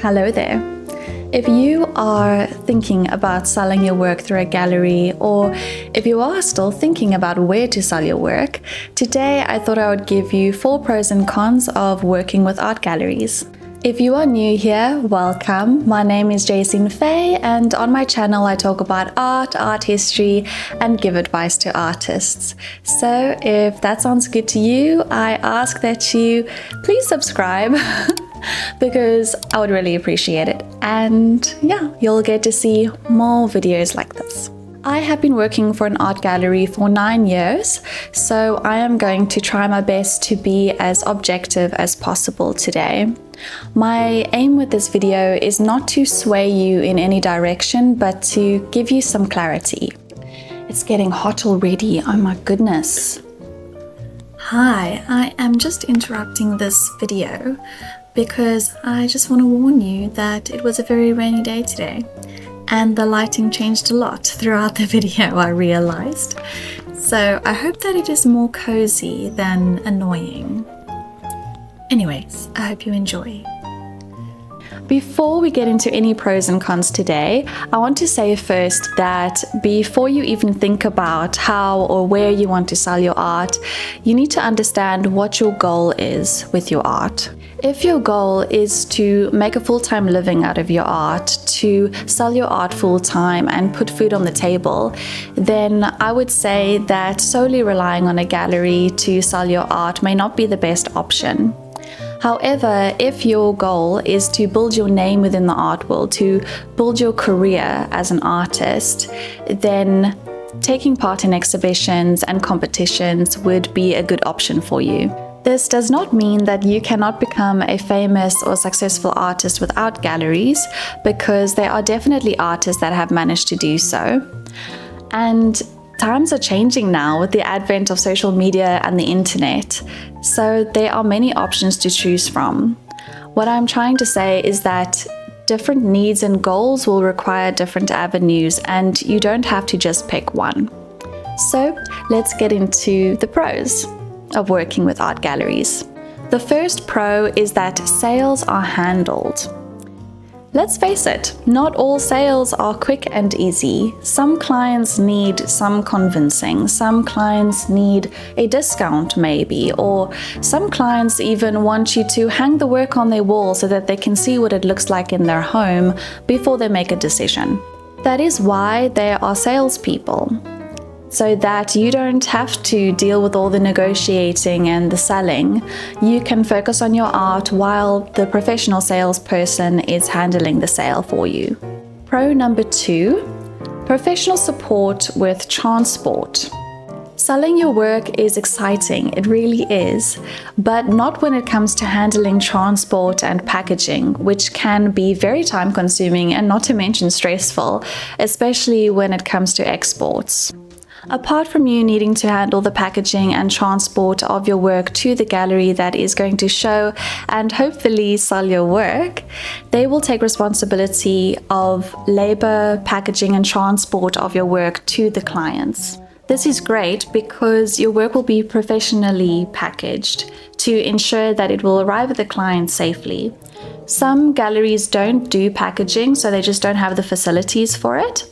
Hello there. If you are thinking about selling your work through a gallery, or if you are still thinking about where to sell your work, today I thought I would give you 4 pros and cons of working with art galleries. If you are new here, welcome. My name is Jaycene-Fay, and on my channel I talk about art history, and give advice to artists. So if that sounds good to you, I ask that you please subscribe because I would really appreciate it. And yeah, you'll get to see more videos like this. I have been working for an art gallery for 9 years, so I am going to try my best to be as objective as possible today. My aim with this video is not to sway you in any direction, but to give you some clarity. It's getting hot already, oh my goodness. Hi, I am just interrupting this video because I just want to warn you that it was a very rainy day today. And the lighting changed a lot throughout the video, I realized. So I hope that it is more cozy than annoying. Anyways, I hope you enjoy. Before we get into any pros and cons today, I want to say first that before you even think about how or where you want to sell your art, you need to understand what your goal is with your art. If your goal is to make a full-time living out of your art, to sell your art full-time and put food on the table, then I would say that solely relying on a gallery to sell your art may not be the best option. However, if your goal is to build your name within the art world, to build your career as an artist, then taking part in exhibitions and competitions would be a good option for you. This does not mean that you cannot become a famous or successful artist without galleries, because there are definitely artists that have managed to do so. And times are changing now with the advent of social media and the internet, so there are many options to choose from. What I'm trying to say is that different needs and goals will require different avenues, and you don't have to just pick one. So let's get into the pros of working with art galleries. The first pro is that sales are handled. Let's face it, not all sales are quick and easy. Some clients need some convincing, some clients need a discount maybe, or some clients even want you to hang the work on their wall so that they can see what it looks like in their home before they make a decision. That is why there are salespeople, so that you don't have to deal with all the negotiating and the selling. You can focus on your art while the professional salesperson is handling the sale for you. Pro number 2, professional support with transport. Selling your work is exciting, it really is, but not when it comes to handling transport and packaging, which can be very time consuming and not to mention stressful, especially when it comes to exports. Apart from you needing to handle the packaging and transport of your work to the gallery that is going to show and hopefully sell your work, they will take responsibility of labor, packaging and transport of your work to the clients. This is great because your work will be professionally packaged to ensure that it will arrive at the client safely. Some galleries don't do packaging, so they just don't have the facilities for it.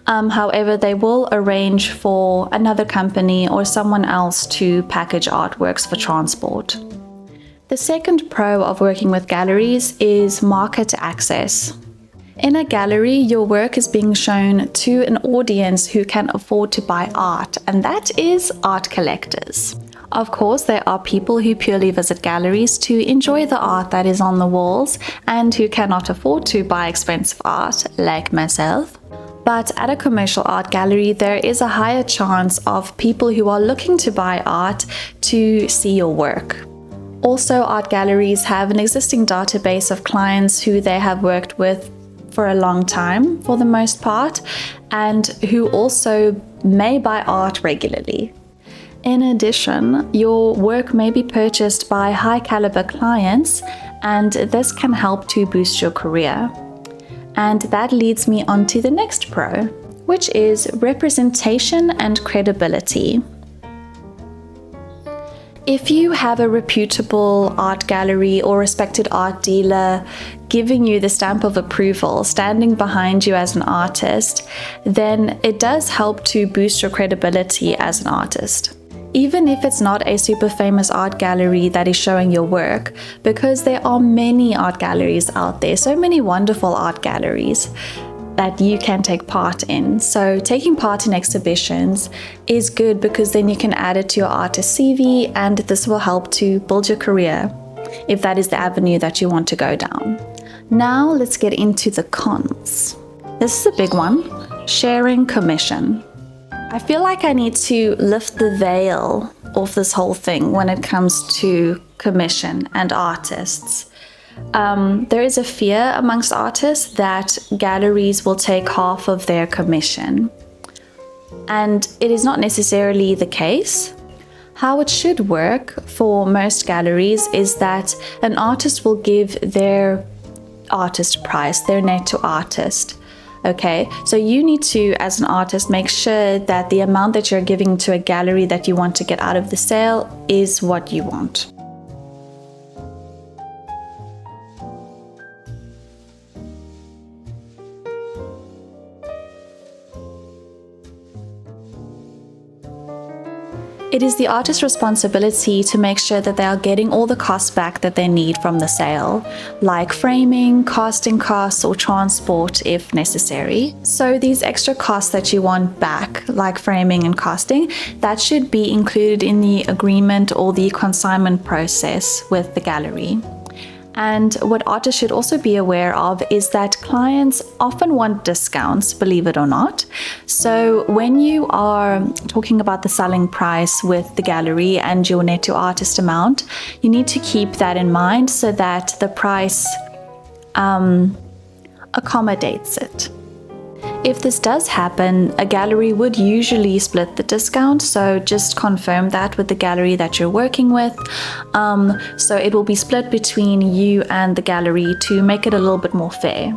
However, they will arrange for another company or someone else to package artworks for transport. The second pro of working with galleries is market access. In a gallery, your work is being shown to an audience who can afford to buy art, and that is art collectors. Of course, there are people who purely visit galleries to enjoy the art that is on the walls and who cannot afford to buy expensive art, like myself. But at a commercial art gallery, there is a higher chance of people who are looking to buy art to see your work. Also, art galleries have an existing database of clients who they have worked with for a long time, for the most part, and who also may buy art regularly. In addition, your work may be purchased by high-caliber clients, and this can help to boost your career. And that leads me on to the next pro, which is representation and credibility. If you have a reputable art gallery or respected art dealer giving you the stamp of approval, standing behind you as an artist, then it does help to boost your credibility as an artist. Even if it's not a super famous art gallery that is showing your work, because there are many art galleries out there, so many wonderful art galleries that you can take part in. So taking part in exhibitions is good because then you can add it to your artist CV, and this will help to build your career if that is the avenue that you want to go down. Now let's get into the cons. This is a big one, sharing commission. I feel like I need to lift the veil off this whole thing when it comes to commission and artists. There is a fear amongst artists that galleries will take half of their commission. And it is not necessarily the case. How it should work for most galleries is that an artist will give their artist price, their net to artist. Okay, so you need to, as an artist, make sure that the amount that you're giving to a gallery that you want to get out of the sale is what you want. It is the artist's responsibility to make sure that they are getting all the costs back that they need from the sale, like framing, casting costs, or transport if necessary. So these extra costs that you want back, like framing and casting, that should be included in the agreement or the consignment process with the gallery. And what artists should also be aware of is that clients often want discounts, believe it or not. So when you are talking about the selling price with the gallery and your net to artist amount, you need to keep that in mind so that the price accommodates it. If this does happen, a gallery would usually split the discount, so just confirm that with the gallery that you're working with. So it will be split between you and the gallery to make it a little bit more fair.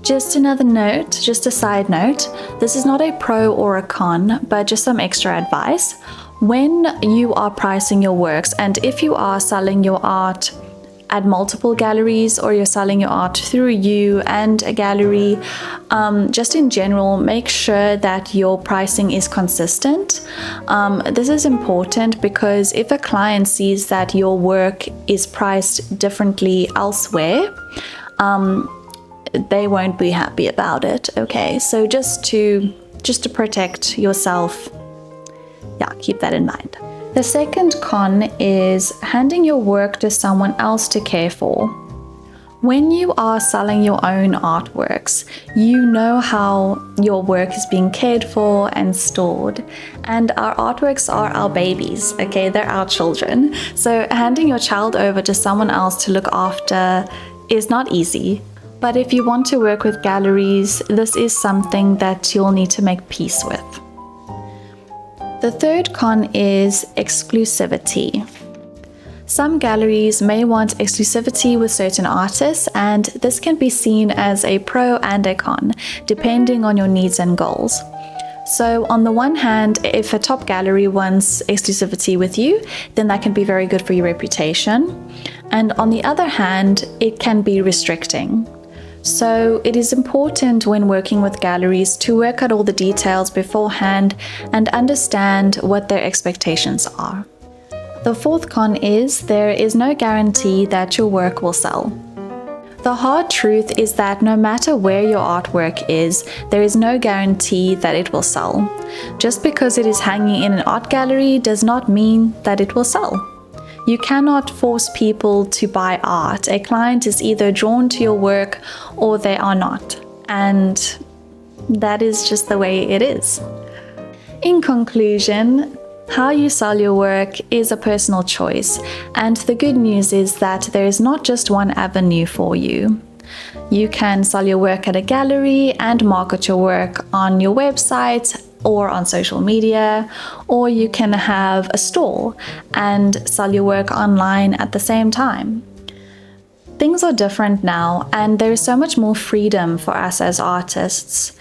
Just another note, just a side note, this is not a pro or a con, but just some extra advice. When you are pricing your works, and if you are selling your art at multiple galleries or you're selling your art through you and a gallery, just in general, make sure that your pricing is consistent. This is important because if a client sees that your work is priced differently elsewhere, they won't be happy about it. Okay, so just to protect yourself, yeah, keep that in mind. The second con is handing your work to someone else to care for. When you are selling your own artworks, you know how your work is being cared for and stored. And our artworks are our babies, okay? They're our children. So handing your child over to someone else to look after is not easy. But if you want to work with galleries, this is something that you'll need to make peace with. The third con is exclusivity. Some galleries may want exclusivity with certain artists, and this can be seen as a pro and a con, depending on your needs and goals. So on the one hand, if a top gallery wants exclusivity with you, then that can be very good for your reputation. And on the other hand, it can be restricting. So it is important when working with galleries to work out all the details beforehand and understand what their expectations are. The fourth con is there is no guarantee that your work will sell. The hard truth is that no matter where your artwork is, there is no guarantee that it will sell. Just because it is hanging in an art gallery does not mean that it will sell. You cannot force people to buy art. A client is either drawn to your work or they are not. And that is just the way it is. In conclusion, how you sell your work is a personal choice. And the good news is that there is not just one avenue for you. You can sell your work at a gallery and market your work on your website or on social media, or you can have a store and sell your work online at the same time. Things are different now, and there is so much more freedom for us as artists,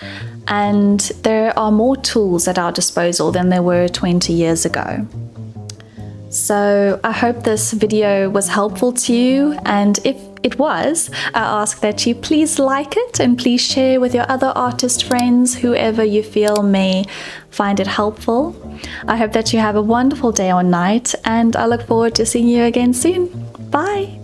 and there are more tools at our disposal than there were 20 years ago. So I hope this video was helpful to you, and if it was, I ask that you please like it and please share with your other artist friends, whoever you feel may find it helpful. I hope that you have a wonderful day or night, and I look forward to seeing you again soon. Bye!